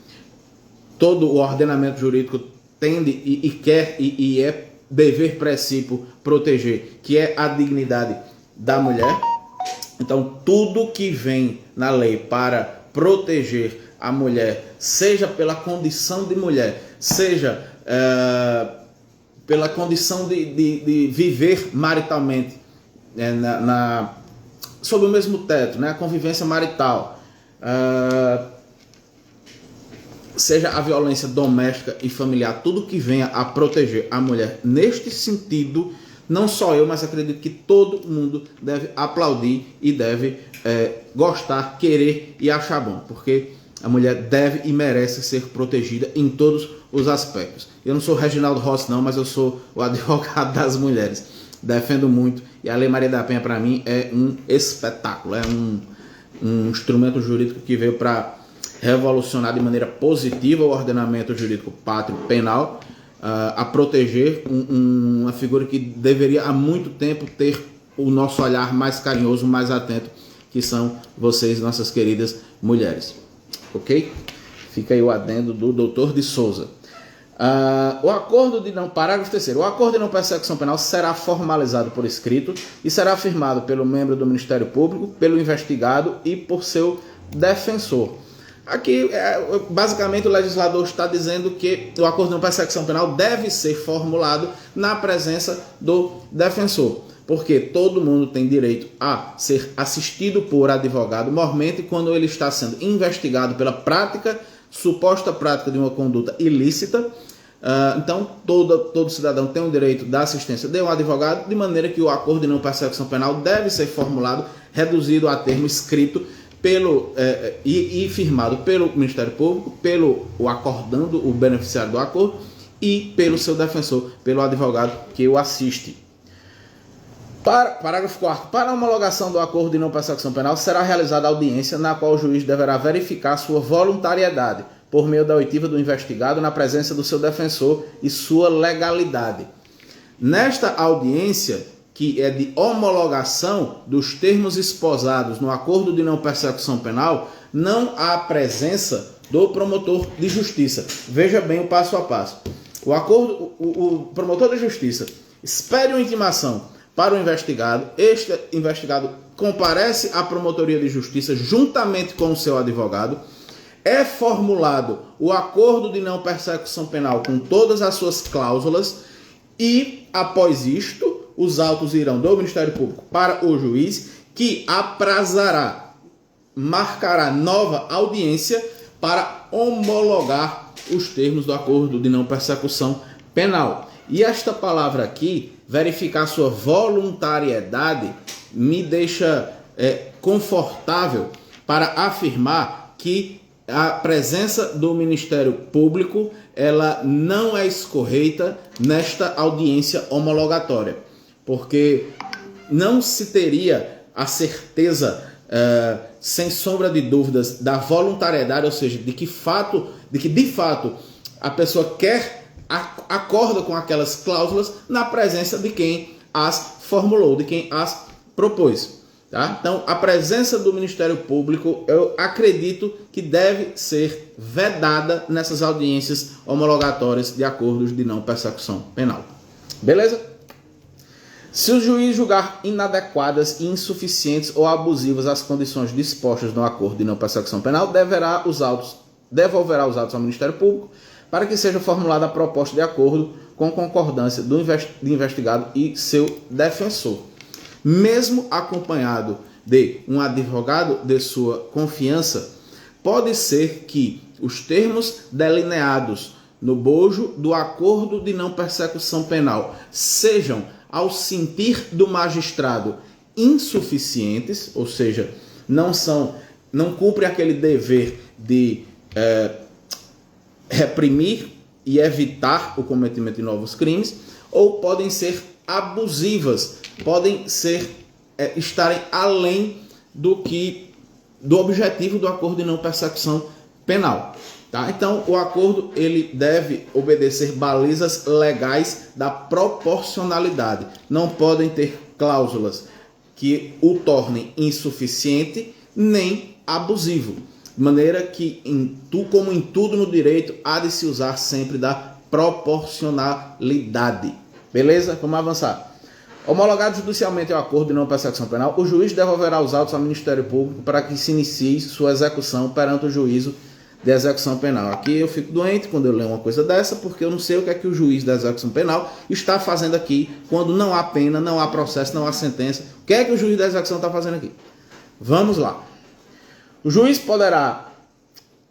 todo o ordenamento jurídico tende e quer e é dever princípio proteger, que é a dignidade da mulher. Então, tudo que vem na lei para proteger a mulher, seja pela condição de mulher, seja pela condição de viver maritalmente, sob o mesmo teto, né, a convivência marital, seja a violência doméstica e familiar, tudo que venha a proteger a mulher neste sentido, não só eu, mas acredito que todo mundo deve aplaudir e deve gostar, querer e achar bom, porque a mulher deve e merece ser protegida em todos os aspectos. Eu não sou Reginaldo Rossi não, mas eu sou o advogado das mulheres, defendo muito, e a Lei Maria da Penha para mim é um espetáculo, é um instrumento jurídico que veio para revolucionar de maneira positiva o ordenamento jurídico pátrio penal, a proteger uma figura que deveria há muito tempo ter o nosso olhar mais carinhoso, mais atento, que são vocês, nossas queridas mulheres. Ok? Fica aí o adendo do Dr. de Souza. Parágrafo 3º. O acordo de não persecução penal será formalizado por escrito e será firmado pelo membro do Ministério Público, pelo investigado e por seu defensor. Aqui, basicamente, o legislador está dizendo que o acordo de não persecução penal deve ser formulado na presença do defensor, porque todo mundo tem direito a ser assistido por advogado, mormente quando ele está sendo investigado pela suposta prática de uma conduta ilícita. Então, todo cidadão tem o direito da assistência de um advogado, de maneira que o acordo de não persecução penal deve ser formulado, reduzido a termo escrito, e firmado pelo Ministério Público, o acordando, o beneficiário do acordo, e pelo seu defensor, pelo advogado que o assiste. Parágrafo 4º. Para a homologação do acordo de não persecução penal, será realizada audiência na qual o juiz deverá verificar sua voluntariedade, por meio da oitiva do investigado, na presença do seu defensor e sua legalidade. Nesta audiência, que é de homologação dos termos esposados no acordo de não persecução penal, não há presença do promotor de justiça. Veja bem o passo a passo. O promotor de justiça expede uma intimação para o investigado, este investigado comparece à promotoria de justiça juntamente com o seu advogado, é formulado o acordo de não persecução penal com todas as suas cláusulas e, após isto, os autos irão do Ministério Público para o juiz, que marcará nova audiência para homologar os termos do acordo de não persecução penal. E esta palavra aqui, verificar sua voluntariedade, me deixa confortável para afirmar que a presença do Ministério Público ela não é escorreita nesta audiência homologatória, porque não se teria a certeza, sem sombra de dúvidas, da voluntariedade, ou seja, de que de fato a pessoa acorda com aquelas cláusulas na presença de quem as formulou, de quem as propôs. Tá? Então, a presença do Ministério Público, eu acredito que deve ser vedada nessas audiências homologatórias de acordos de não persecução penal. Beleza? Se o juiz julgar inadequadas, insuficientes ou abusivas as condições dispostas no acordo de não persecução penal, devolverá os autos ao Ministério Público para que seja formulada a proposta de acordo com concordância do investigado e seu defensor. Mesmo acompanhado de um advogado de sua confiança, pode ser que os termos delineados no bojo do acordo de não persecução penal sejam, ao sentir do magistrado, insuficientes, ou seja, não cumpre aquele dever de reprimir e evitar o cometimento de novos crimes, ou podem ser abusivas, podem estarem além do objetivo do acordo de não persecução penal. Tá? Então, o acordo ele deve obedecer balizas legais da proporcionalidade. Não podem ter cláusulas que o tornem insuficiente nem abusivo. De maneira que, como em tudo no direito, há de se usar sempre da proporcionalidade. Beleza? Vamos avançar. Homologado judicialmente o acordo de não persecução penal, o juiz devolverá os autos ao Ministério Público para que se inicie sua execução perante o juízo de execução penal. Aqui eu fico doente quando eu leio uma coisa dessa, porque eu não sei o que é que o juiz da execução penal está fazendo aqui, quando não há pena, não há processo, não há sentença. O que é que o juiz da execução está fazendo aqui? Vamos lá. O juiz poderá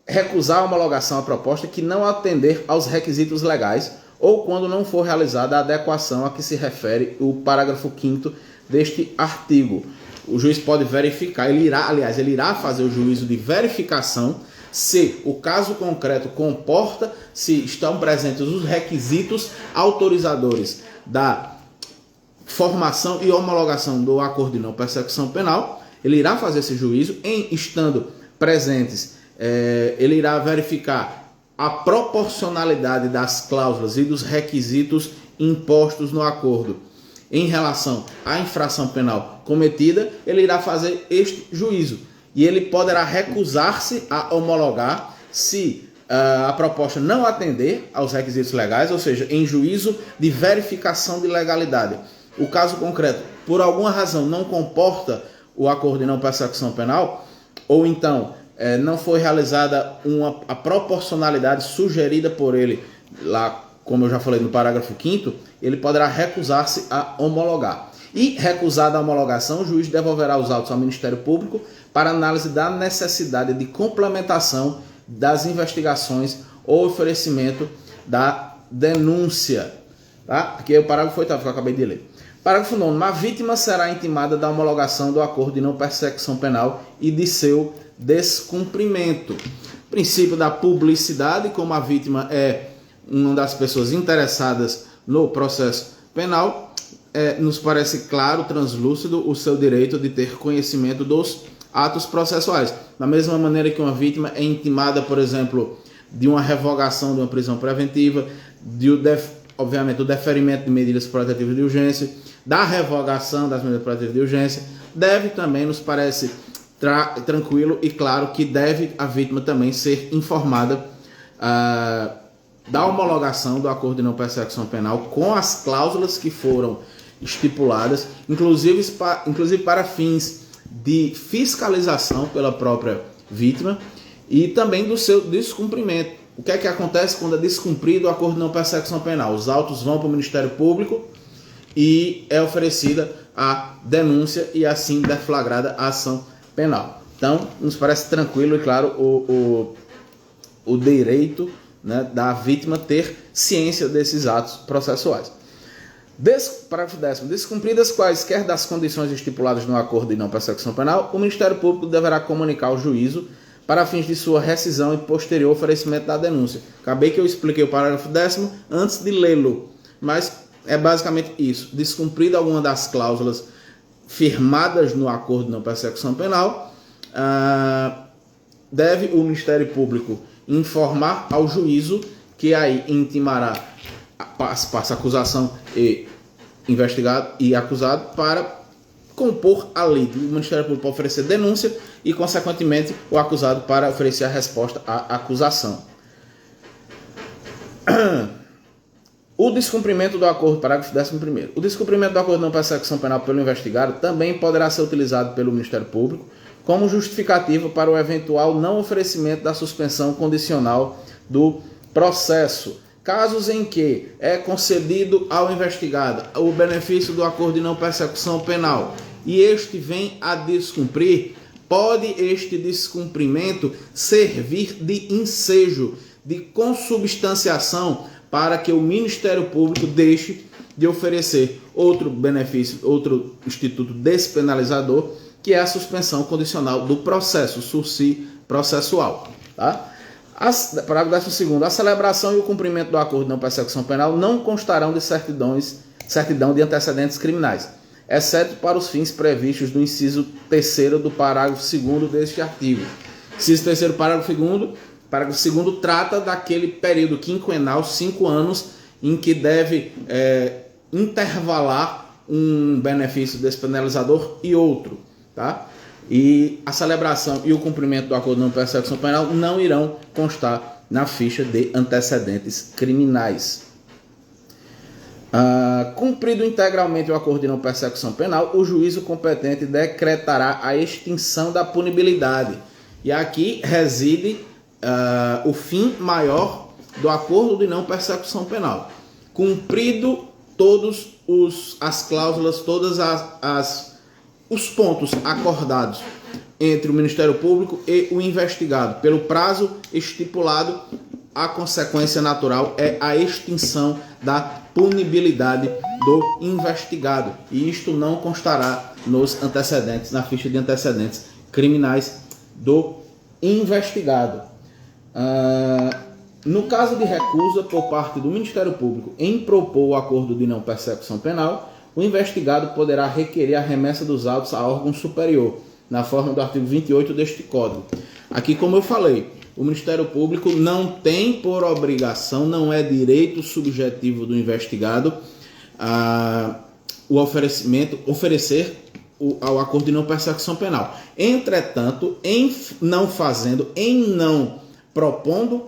recusar a homologação à proposta que não atender aos requisitos legais ou quando não for realizada a adequação a que se refere o parágrafo 5º deste artigo. O juiz pode verificar, ele irá fazer o juízo de verificação se o caso concreto comporta, se estão presentes os requisitos autorizadores da formação e homologação do acordo de não persecução penal. Ele irá fazer esse juízo, estando presentes, ele irá verificar a proporcionalidade das cláusulas e dos requisitos impostos no acordo em relação à infração penal cometida. Ele irá fazer este juízo e ele poderá recusar-se a homologar se a proposta não atender aos requisitos legais, ou seja, em juízo de verificação de legalidade. O caso concreto, por alguma razão, não comporta o acordo de não persecução penal, ou então não foi realizada a proporcionalidade sugerida por ele, lá, como eu já falei no parágrafo 5º, ele poderá recusar-se a homologar. E, recusada a homologação, o juiz devolverá os autos ao Ministério Público para análise da necessidade de complementação das investigações ou oferecimento da denúncia. Tá? Aqui é o parágrafo 8º que eu acabei de ler. Parágrafo 9º. A vítima será intimada da homologação do acordo de não persecução penal e de seu descumprimento. Princípio da publicidade, como a vítima é uma das pessoas interessadas no processo penal, nos parece claro, translúcido, o seu direito de ter conhecimento dos atos processuais. Da mesma maneira que uma vítima é intimada, por exemplo, de uma revogação de uma prisão preventiva, obviamente, do deferimento de medidas protetivas de urgência, da revogação das medidas protetivas de urgência, deve também, nos parece tranquilo e claro, que deve a vítima também ser informada da homologação do acordo de não persecução penal com as cláusulas que foram estipuladas, inclusive para fins de fiscalização pela própria vítima e também do seu descumprimento. O que é que acontece quando é descumprido o acordo de não persecução penal? Os autos vão para o Ministério Público e é oferecida a denúncia e assim deflagrada a ação penal. Então, nos parece tranquilo e claro o direito, né, da vítima ter ciência desses atos processuais. Parágrafo 10º. Descumpridas quaisquer das condições estipuladas no acordo de não persecução penal, o Ministério Público deverá comunicar ao juízo para fins de sua rescisão e posterior oferecimento da denúncia. Acabei que eu expliquei o parágrafo 10º antes de lê-lo, mas é basicamente isso. Descumprida alguma das cláusulas firmadas no acordo de não persecução penal, deve o Ministério Público informar ao juízo, que aí intimará passa acusação e investigado e acusado para compor a lei. O Ministério Público para oferecer denúncia e, consequentemente, o acusado para oferecer a resposta à acusação. O descumprimento do acordo, parágrafo 11º. O descumprimento do acordo de não persecução penal pelo investigado também poderá ser utilizado pelo Ministério Público como justificativa para o eventual não oferecimento da suspensão condicional do processo. Casos em que é concedido ao investigado o benefício do acordo de não persecução penal e este vem a descumprir, pode este descumprimento servir de ensejo, de consubstanciação para que o Ministério Público deixe de oferecer outro benefício, outro instituto despenalizador, que é a suspensão condicional do processo, sursi processual. Tá? Parágrafo 12º. A celebração e o cumprimento do acordo de não persecução penal não constarão de certidão de antecedentes criminais, exceto para os fins previstos no inciso 3º do parágrafo 2º deste artigo. Inciso 3º, parágrafo 2º. Parágrafo 2º trata daquele período quinquenal, 5 anos, em que deve intervalar um benefício despenalizador e outro. Tá? E a celebração e o cumprimento do acordo de não persecução penal não irão constar na ficha de antecedentes criminais. Cumprido integralmente o acordo de não persecução penal, o juízo competente decretará a extinção da punibilidade. E aqui reside o fim maior do acordo de não persecução penal. Cumprido todos as cláusulas, todas os pontos acordados entre o Ministério Público e o investigado pelo prazo estipulado, a consequência natural é a extinção da punibilidade do investigado, e isto não constará nos antecedentes, na ficha de antecedentes criminais do investigado. No caso de recusa por parte do Ministério Público em propor o acordo de não persecução penal, o investigado poderá requerer a remessa dos autos a órgão superior, na forma do artigo 28 deste Código. Aqui, como eu falei, o Ministério Público não tem por obrigação, não é direito subjetivo do investigado oferecer ao acordo de não persecução penal. Entretanto, em não propondo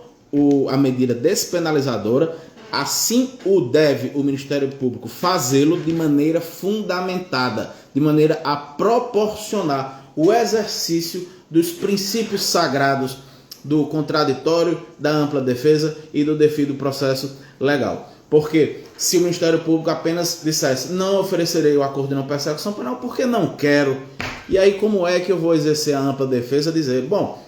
a medida despenalizadora, assim o deve o Ministério Público fazê-lo de maneira fundamentada, de maneira a proporcionar o exercício dos princípios sagrados do contraditório, da ampla defesa e do devido processo legal. Porque se o Ministério Público apenas dissesse não oferecerei o acordo de não persecução penal porque não quero, e aí como é que eu vou exercer a ampla defesa, dizer, bom,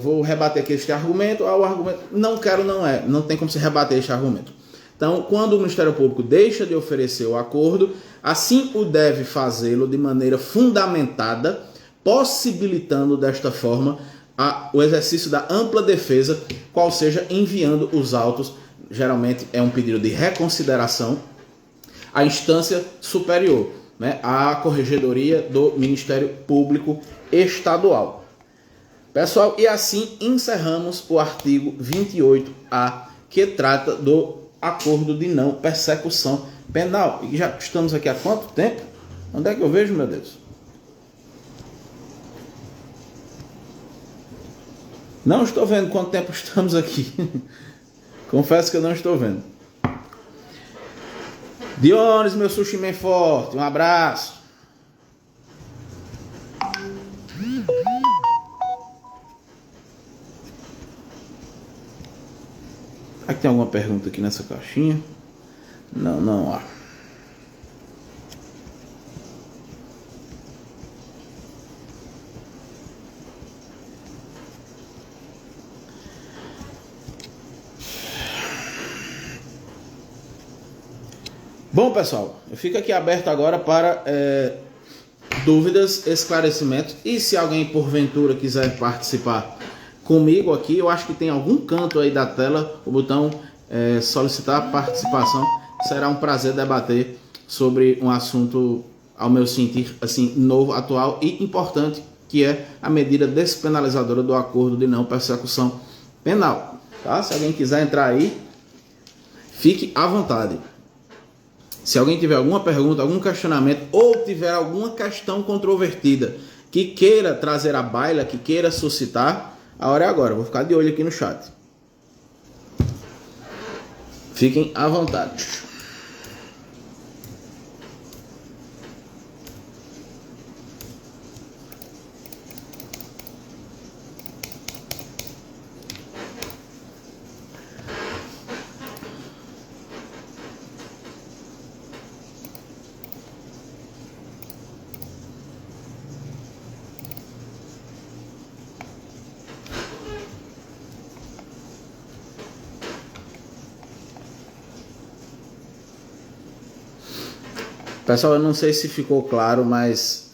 vou rebater aqui este argumento, o argumento não quero, não tem como se rebater este argumento. Então, quando o Ministério Público deixa de oferecer o acordo, assim o deve fazê-lo de maneira fundamentada, possibilitando desta forma o exercício da ampla defesa, qual seja enviando os autos, geralmente é um pedido de reconsideração, à instância superior, né, à Corregedoria do Ministério Público Estadual. Pessoal, e assim encerramos o artigo 28A, que trata do acordo de não persecução penal. E já estamos aqui há quanto tempo? Onde é que eu vejo, meu Deus? Não estou vendo quanto tempo estamos aqui. Confesso que eu não estou vendo. Dionis, meu sushi man forte, um abraço. Aqui tem alguma pergunta aqui nessa caixinha? Não há. Bom, pessoal, eu fico aqui aberto agora para dúvidas, esclarecimentos, e se alguém porventura quiser participar comigo aqui, eu acho que tem algum canto aí da tela o botão solicitar participação. Será um prazer debater sobre um assunto, ao meu sentir, assim, novo, atual e importante, que é a medida despenalizadora do acordo de não persecução penal. Tá? Se alguém quiser entrar aí, fique à vontade. Se alguém tiver alguma pergunta, algum questionamento ou tiver alguma questão controvertida que queira trazer à baila, que queira suscitar, a hora é agora. Vou ficar de olho aqui no chat. Fiquem à vontade. Pessoal, eu não sei se ficou claro, mas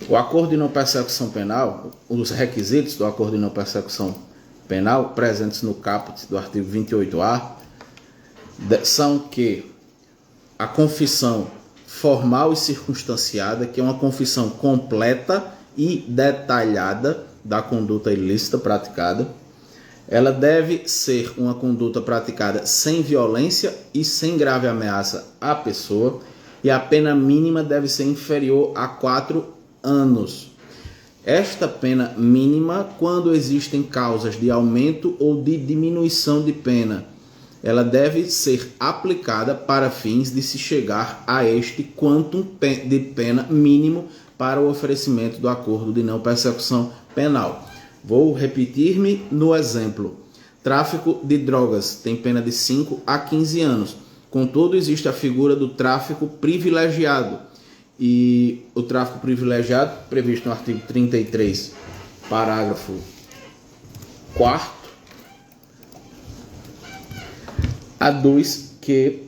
o acordo de não persecução penal, os requisitos do acordo de não persecução penal presentes no caput do artigo 28A são que a confissão formal e circunstanciada, que é uma confissão completa e detalhada da conduta ilícita praticada. Ela deve ser uma conduta praticada sem violência e sem grave ameaça à pessoa, e a pena mínima deve ser inferior a 4 anos. Esta pena mínima, quando existem causas de aumento ou de diminuição de pena, ela deve ser aplicada para fins de se chegar a este quantum de pena mínimo para o oferecimento do acordo de não persecução penal. Vou repetir-me no exemplo. Tráfico de drogas tem pena de 5 a 15 anos. Contudo, existe a figura do tráfico privilegiado. E o tráfico privilegiado, previsto no artigo 33, parágrafo 4º, aduz que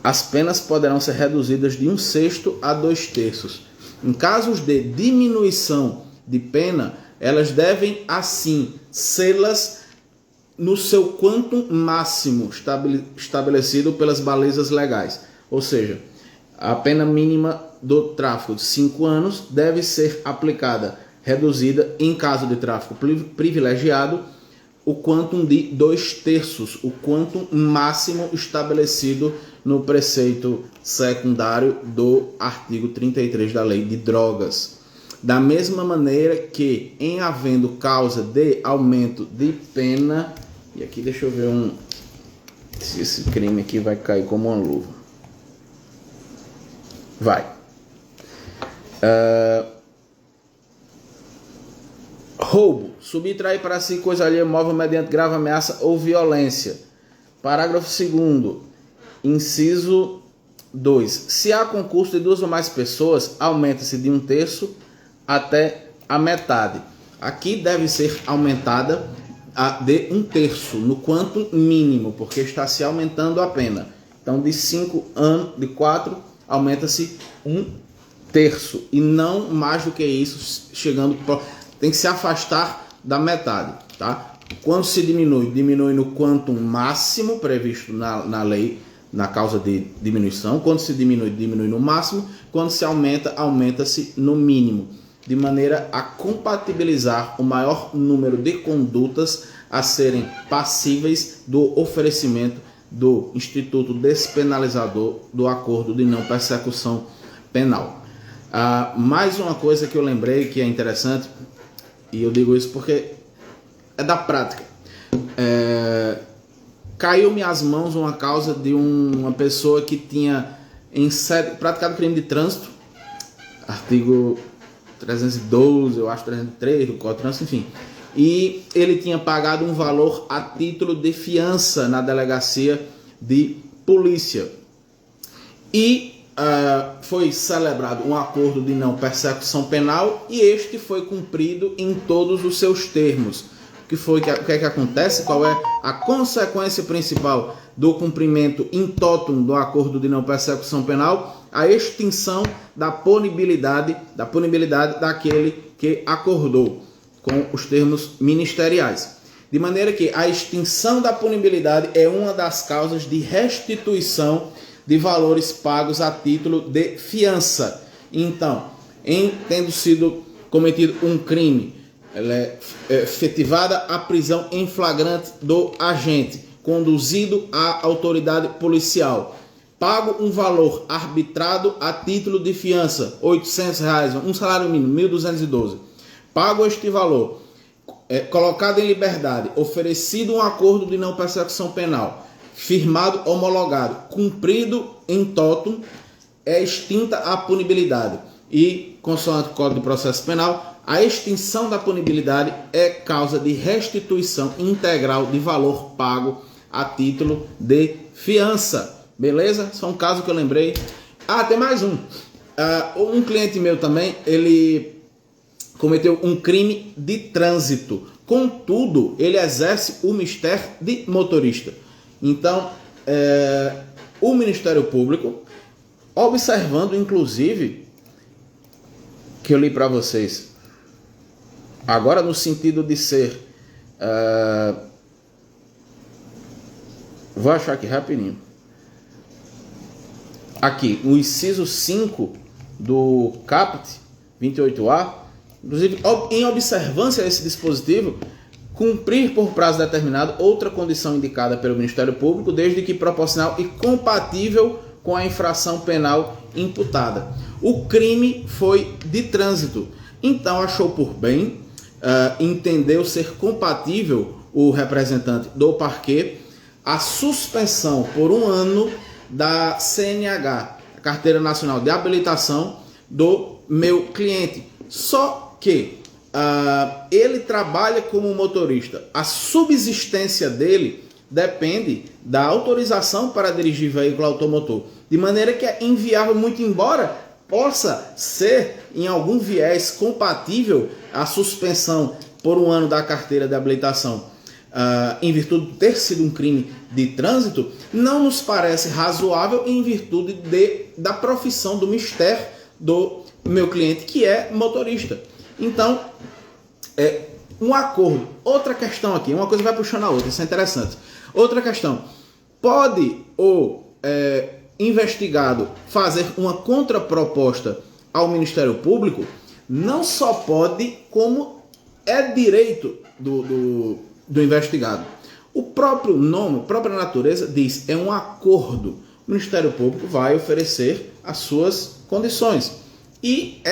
as penas poderão ser reduzidas de 1/6 a 2/3. Em casos de diminuição de pena, elas devem assim sê-las no seu quantum máximo estabelecido pelas balizas legais. Ou seja, a pena mínima do tráfico de 5 anos deve ser aplicada, reduzida em caso de tráfico privilegiado, o quantum de 2/3, o quantum máximo estabelecido no preceito secundário do artigo 33 da Lei de Drogas. Da mesma maneira que, em havendo causa de aumento de pena, e aqui deixa eu ver se esse crime aqui vai cair como uma luva. Vai. Roubo. Subtrair para si coisa alheia móvel mediante grave ameaça ou violência. Parágrafo 2º. Inciso 2. Se há concurso de 2 ou mais pessoas, aumenta-se de 1/3 até a metade. Aqui deve ser aumentada de 1/3 no quantum mínimo, porque está se aumentando a pena. Então, de 5 anos, de 4, aumenta-se 1/3 e não mais do que isso, tem que se afastar da metade, tá? Quando se diminui no quantum máximo previsto na lei, na causa de diminuição. Quando se diminui no máximo. Quando se aumenta-se no mínimo, de maneira a compatibilizar o maior número de condutas a serem passíveis do oferecimento do Instituto Despenalizador do Acordo de Não Persecução Penal. Mais uma coisa que eu lembrei que é interessante, e eu digo isso porque é da prática. Caiu-me às mãos uma causa de uma pessoa que tinha praticado crime de trânsito, artigo 312, eu acho 303 do Código de Trânsito, enfim. E ele tinha pagado um valor a título de fiança na delegacia de polícia. E foi celebrado um acordo de não persecução penal e este foi cumprido em todos os seus termos. O que é que acontece? Qual é a consequência principal do cumprimento in totum do acordo de não persecução penal? A extinção da punibilidade daquele que acordou com os termos ministeriais. De maneira que a extinção da punibilidade é uma das causas de restituição de valores pagos a título de fiança. Então, tendo sido cometido um crime ela é efetivada a prisão em flagrante do agente, conduzido à autoridade policial, pago um valor arbitrado a título de fiança, R$ 800, um salário mínimo, 1.212. Pago este valor, colocado em liberdade, oferecido um acordo de não persecução penal, firmado, homologado, cumprido em totum, é extinta a punibilidade. E, consoante o Código de Processo Penal, a extinção da punibilidade é causa de restituição integral de valor pago a título de fiança. Beleza? Só um caso que eu lembrei. Tem mais um. Um cliente meu também, ele cometeu um crime de trânsito. Contudo, ele exerce o mistério de motorista. Então, o Ministério Público, observando inclusive, que eu li para vocês, agora no sentido de ser... vou achar aqui rapidinho. Aqui, o inciso 5 do caput 28A, inclusive, em observância a esse dispositivo, cumprir por prazo determinado outra condição indicada pelo Ministério Público, desde que proporcional e compatível com a infração penal imputada. O crime foi de trânsito, então achou por bem, entendeu ser compatível o representante do parquê a suspensão por 1 ano da CNH, Carteira Nacional de Habilitação, do meu cliente. Só que ele trabalha como motorista. A subsistência dele depende da autorização para dirigir veículo automotor. De maneira que é inviável, muito embora possa ser, em algum viés, compatível a suspensão por 1 ano da carteira de habilitação, em virtude de ter sido um crime de trânsito, não nos parece razoável em virtude da profissão, do mistério do meu cliente, que é motorista. Então, um acordo. Outra questão aqui, uma coisa vai puxando a outra, isso é interessante. Outra questão, pode o investigado fazer uma contraproposta ao Ministério Público? Não só pode, como é direito do investigado. O próprio nome, a própria natureza diz, é um acordo. O Ministério Público vai oferecer as suas condições. E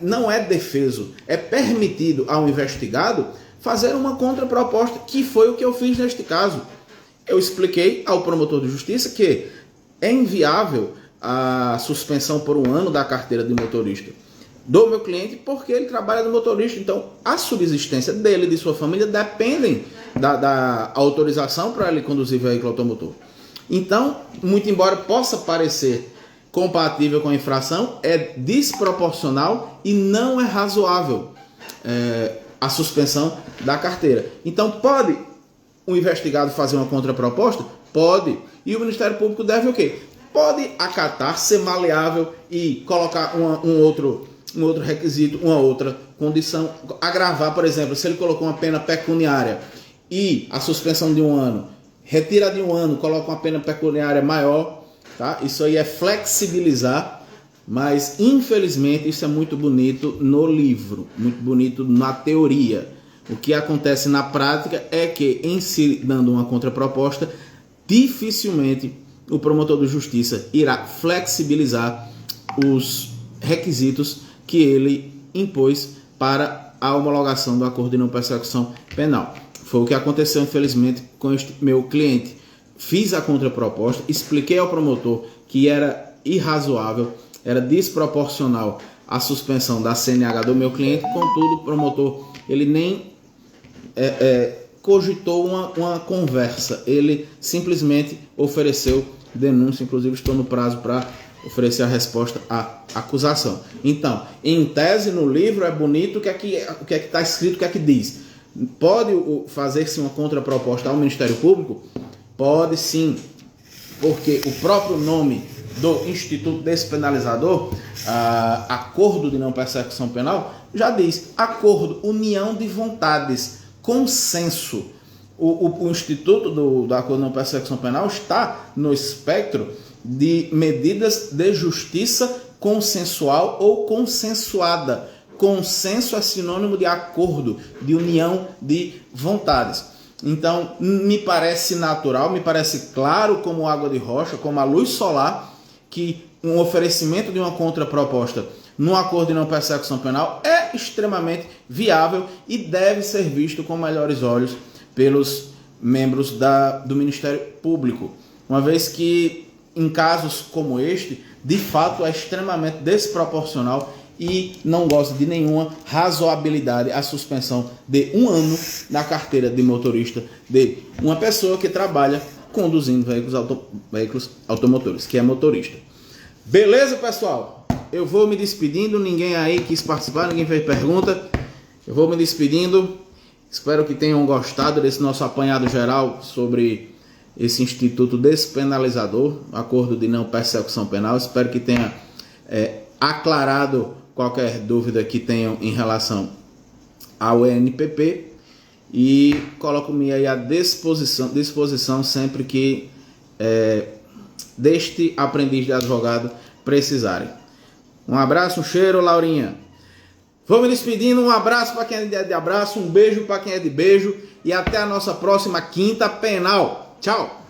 não é defeso, é permitido ao investigado fazer uma contraproposta, que foi o que eu fiz neste caso. Eu expliquei ao promotor de justiça que é inviável a suspensão por 1 ano da carteira de motorista do meu cliente, porque ele trabalha no motorista. Então, a subsistência dele e de sua família dependem da autorização para ele conduzir veículo automotor. Então, muito embora possa parecer compatível com a infração, é desproporcional e não é razoável a suspensão da carteira. Então, pode o investigado fazer uma contraproposta? Pode. E o Ministério Público deve o quê? Pode acatar, ser maleável e colocar um outro requisito, uma outra condição, agravar, por exemplo, se ele colocou uma pena pecuniária e a suspensão de 1 ano, retira de 1 ano, coloca uma pena pecuniária maior, tá? Isso aí é flexibilizar, mas infelizmente isso é muito bonito no livro, muito bonito na teoria. O que acontece na prática é que, em se dando uma contraproposta, dificilmente o promotor de justiça irá flexibilizar os requisitos que ele impôs para a homologação do acordo de não persecução penal. Foi o que aconteceu, infelizmente, com este meu cliente. Fiz a contraproposta, expliquei ao promotor que era irrazoável, era desproporcional a suspensão da CNH do meu cliente, contudo, o promotor ele nem cogitou uma conversa, ele simplesmente ofereceu denúncia, inclusive estou no prazo para oferecer a resposta à acusação. Então, em tese, no livro é bonito o que é que está escrito, o que é que diz. Pode fazer-se uma contraproposta ao Ministério Público? Pode sim, porque o próprio nome do Instituto Despenalizador, Acordo de Não Persecução Penal, já diz acordo, união de vontades, consenso. O Instituto do Acordo de Não Persecução Penal está no espectro de medidas de justiça consensual ou consensuada. consenso é sinônimo de acordo, de união de vontades. Então, me parece natural, me parece claro como água de rocha, como a luz solar, que um oferecimento de uma contraproposta no acordo de não persecução penal é extremamente viável e deve ser visto com melhores olhos pelos membros do Ministério Público, uma vez que em casos como este, de fato é extremamente desproporcional e não goza de nenhuma razoabilidade a suspensão de 1 ano da carteira de motorista de uma pessoa que trabalha conduzindo veículos automotores, que é motorista. Beleza, pessoal? Eu vou me despedindo, ninguém aí quis participar, ninguém fez pergunta. Eu vou me despedindo. Espero que tenham gostado desse nosso apanhado geral sobre esse instituto despenalizador, acordo de não persecução penal. Espero que tenha aclarado qualquer dúvida que tenham em relação ao ENPP e coloco-me aí à disposição sempre que deste aprendiz de advogado precisarem. Um abraço, um cheiro, Laurinha. Vou me despedindo, um abraço para quem é de abraço, um beijo para quem é de beijo e até a nossa próxima quinta penal. Tchau!